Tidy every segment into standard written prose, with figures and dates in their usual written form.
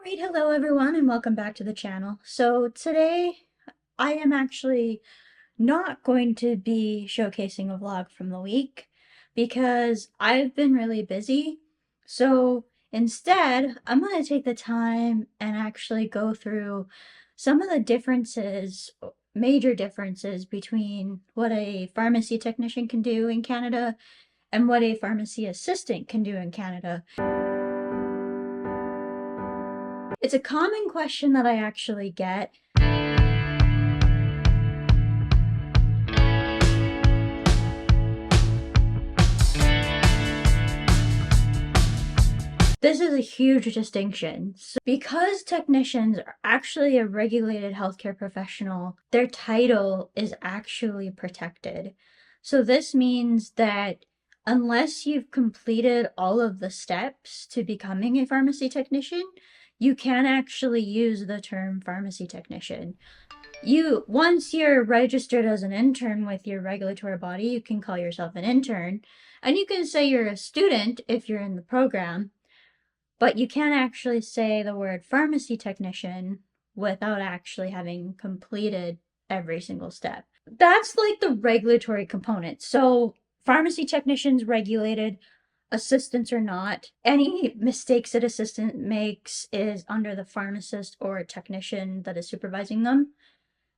Alright, hello everyone and welcome back to the channel. So today I am actually not going to be showcasing a vlog from the week because I've been really busy. So instead, I'm going to take the time and actually go through some of the differences, major differences between what a pharmacy technician can do in Canada and what a pharmacy assistant can do in Canada. It's a common question that I actually get. This is a huge distinction. So because technicians are actually a regulated healthcare professional, their title is actually protected. So this means that unless you've completed all of the steps to becoming a pharmacy technician, you can actually use the term pharmacy technician. Once you're registered as an intern with your regulatory body, you can call yourself an intern, and you can say you're a student if you're in the program, but you can't actually say the word pharmacy technician without actually having completed every single step. That's like the regulatory component. So pharmacy technicians regulated, assistants are not. Any mistakes that assistant makes is under the pharmacist or technician that is supervising them.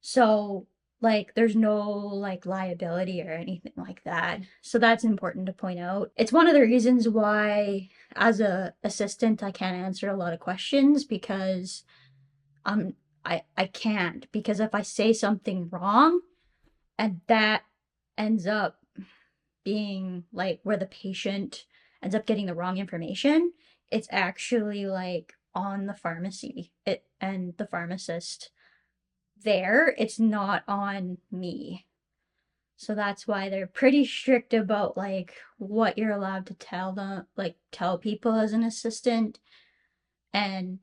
So like there's no like liability or anything like that. So that's important to point out. It's one of the reasons why as a assistant I can't answer a lot of questions because um I can't, because if I say something wrong and that ends up being like where the patient ends up getting the wrong information, it's actually like on the pharmacy and the pharmacist there. It's not on me. So that's why they're pretty strict about like what you're allowed to tell them, like tell people as an assistant. And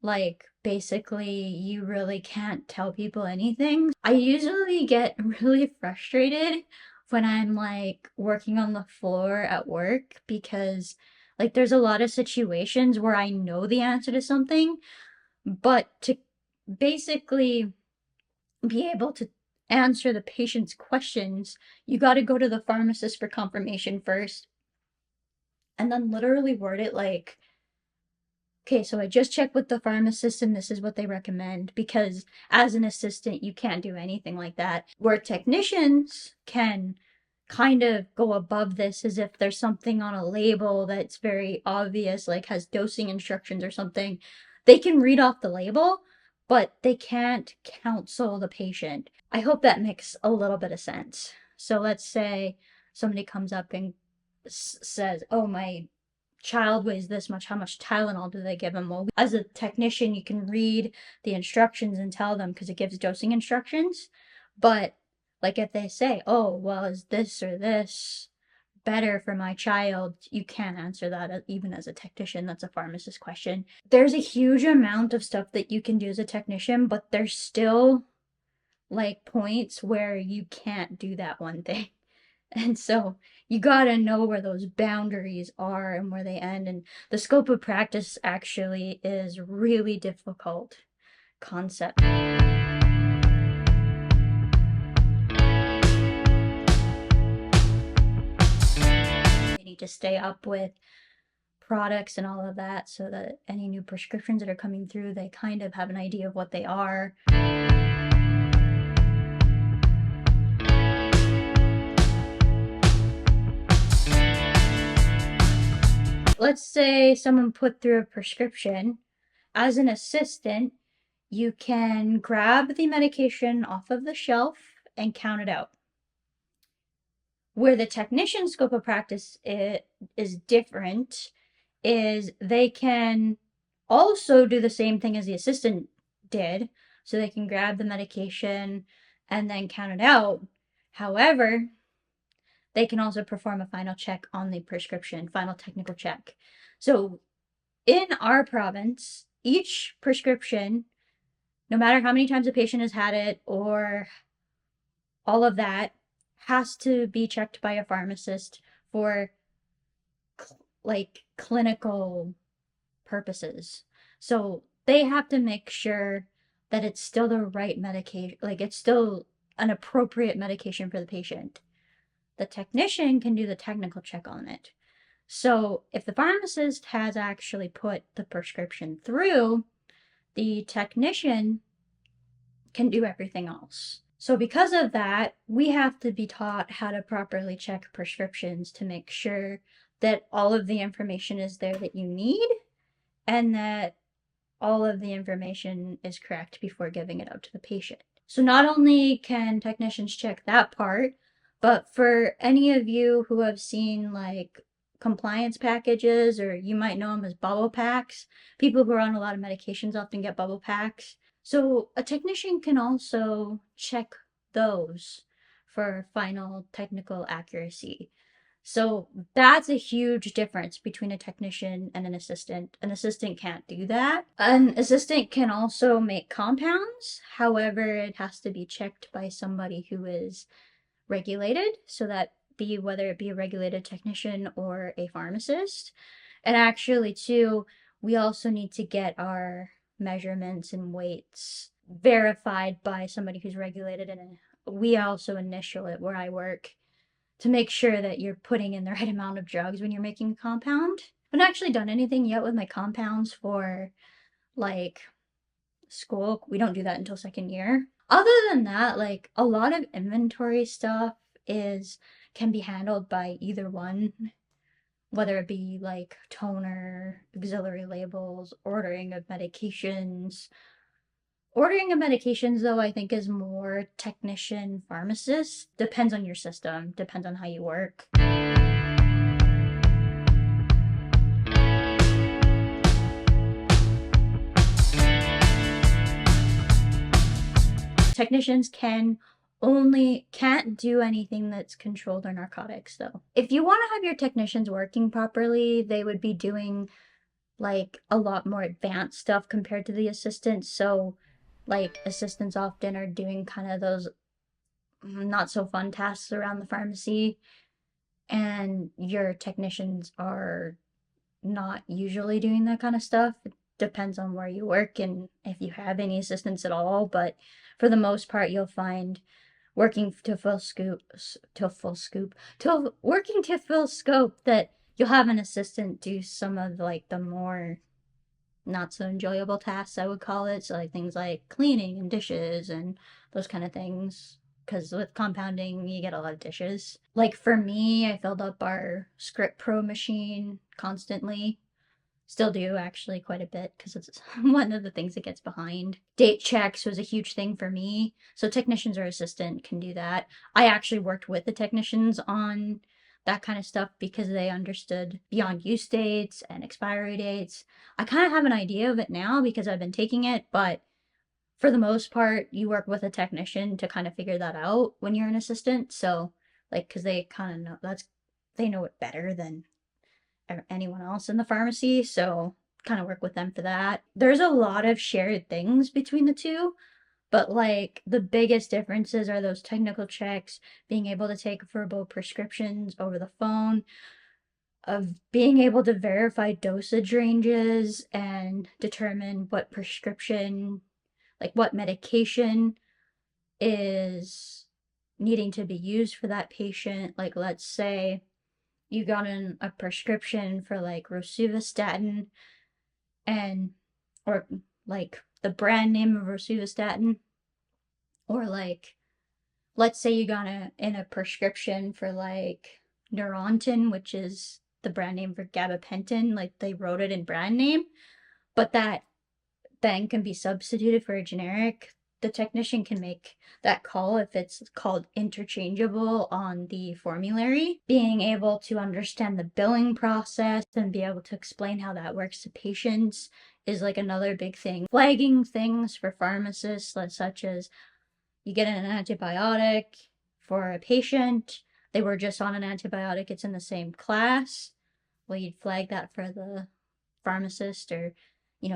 like basically you really can't tell people anything. I usually get really frustrated when I'm like working on the floor at work because like there's a lot of situations where I know the answer to something, but to basically be able to answer the patient's questions, you got to go to the pharmacist for confirmation first and then literally word it like, okay, so I just checked with the pharmacist and this is what they recommend, because as an assistant, you can't do anything like that. Where technicians can kind of go above this is if there's something on a label that's very obvious, like has dosing instructions or something, they can read off the label, but they can't counsel the patient. I hope that makes a little bit of sense. So let's say somebody comes up and says, oh, my child weighs this much, how much Tylenol do they give them? Well, as a technician, you can read the instructions and tell them because it gives dosing instructions. But like if they say, oh, well, is this or this better for my child? You can't answer that even as a technician. That's a pharmacist question. There's a huge amount of stuff that you can do as a technician, but there's still like points where you can't do that one thing. And so you gotta know where those boundaries are and where they end. And the scope of practice actually is really difficult concept. You need to stay up with products and all of that so that any new prescriptions that are coming through, they kind of have an idea of what they are. Let's say someone put through a prescription. As an assistant, you can grab the medication off of the shelf and count it out. Where the technician scope of practice is different is they can also do the same thing as the assistant did. So they can grab the medication and then count it out. However, they can also perform a final check on the prescription, final technical check. So in our province, each prescription, no matter how many times a patient has had it or all of that, has to be checked by a pharmacist for like clinical purposes. So they have to make sure that it's still the right medication, like it's still an appropriate medication for the patient. The technician can do the technical check on it. So if the pharmacist has actually put the prescription through, the technician can do everything else. So because of that, we have to be taught how to properly check prescriptions to make sure that all of the information is there that you need and that all of the information is correct before giving it out to the patient. So not only can technicians check that part, but for any of you who have seen like compliance packages, or you might know them as bubble packs, people who are on a lot of medications often get bubble packs. So a technician can also check those for final technical accuracy. So that's a huge difference between a technician and an assistant. An assistant can't do that. An assistant can also make compounds. However, it has to be checked by somebody who is regulated, so that be whether it be a regulated technician or a pharmacist. And actually too, we also need to get our measurements and weights verified by somebody who's regulated, and we also initial it where I work to make sure that you're putting in the right amount of drugs when you're making a compound. I haven't actually done anything yet with my compounds for like school. We don't do that until second year. Other than that, like a lot of inventory stuff is can be handled by either one, whether it be like toner, auxiliary labels, ordering of medications. Ordering of medications, though, I think is more technician pharmacist. Depends on your system, depends on how you work. Technicians can't do anything that's controlled or narcotics, though. If you want to have your technicians working properly, they would be doing like a lot more advanced stuff compared to the assistants. So like assistants often are doing kind of those not so fun tasks around the pharmacy, and your technicians are not usually doing that kind of stuff. It depends on where you work and if you have any assistants at all, but for the most part, you'll find working to full scope that you'll have an assistant do some of like the more not so enjoyable tasks, I would call it. So like things like cleaning and dishes and those kind of things. Because with compounding, you get a lot of dishes. Like for me, I filled up our Script Pro machine constantly. Still do actually quite a bit because it's one of the things that gets behind. Date checks was a huge thing for me. So technicians or assistant can do that. I actually worked with the technicians on that kind of stuff because they understood beyond use dates and expiry dates. I kind of have an idea of it now because I've been taking it, but for the most part, you work with a technician to kind of figure that out when you're an assistant. So, like, because they kind of know they know it better than anyone else in the pharmacy. So, kind of work with them for that. There's a lot of shared things between the two, but like the biggest differences are those technical checks, being able to take verbal prescriptions over the phone, of being able to verify dosage ranges and determine what prescription, like what medication is needing to be used for that patient. Like, let's say you got in a prescription for like rosuvastatin, and or like the brand name of rosuvastatin, or like let's say you got in a prescription for like Neurontin, which is the brand name for gabapentin, like they wrote it in brand name, but that then can be substituted for a generic. The technician can make that call if it's called interchangeable on the formulary. Being able to understand the billing process and be able to explain how that works to patients is like another big thing. Flagging things for pharmacists, such as you get an antibiotic for a patient, they were just on an antibiotic, it's in the same class. Well, you'd flag that for the pharmacist, or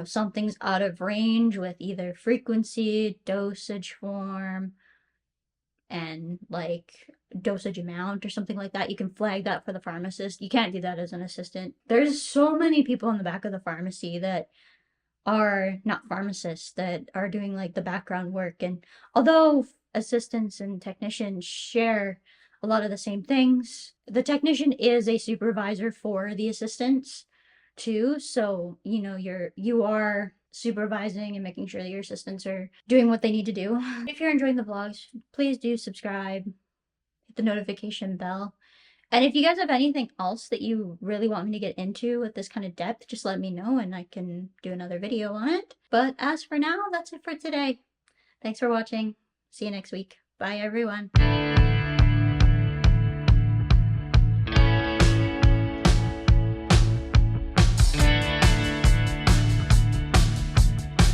something's out of range with either frequency, dosage form, and like dosage amount or something like that. You can flag that for the pharmacist. You can't do that as an assistant. There's so many people in the back of the pharmacy that are not pharmacists, that are doing like the background work. And although assistants and technicians share a lot of the same things, the technician is a supervisor for the assistants too. So, you know, you are supervising and making sure that your assistants are doing what they need to do. If you're enjoying the vlogs, please do subscribe, hit the notification bell. And if you guys have anything else that you really want me to get into with this kind of depth, just let me know and I can do another video on it. But as for now, that's it for today. Thanks for watching. See you next week. Bye, everyone.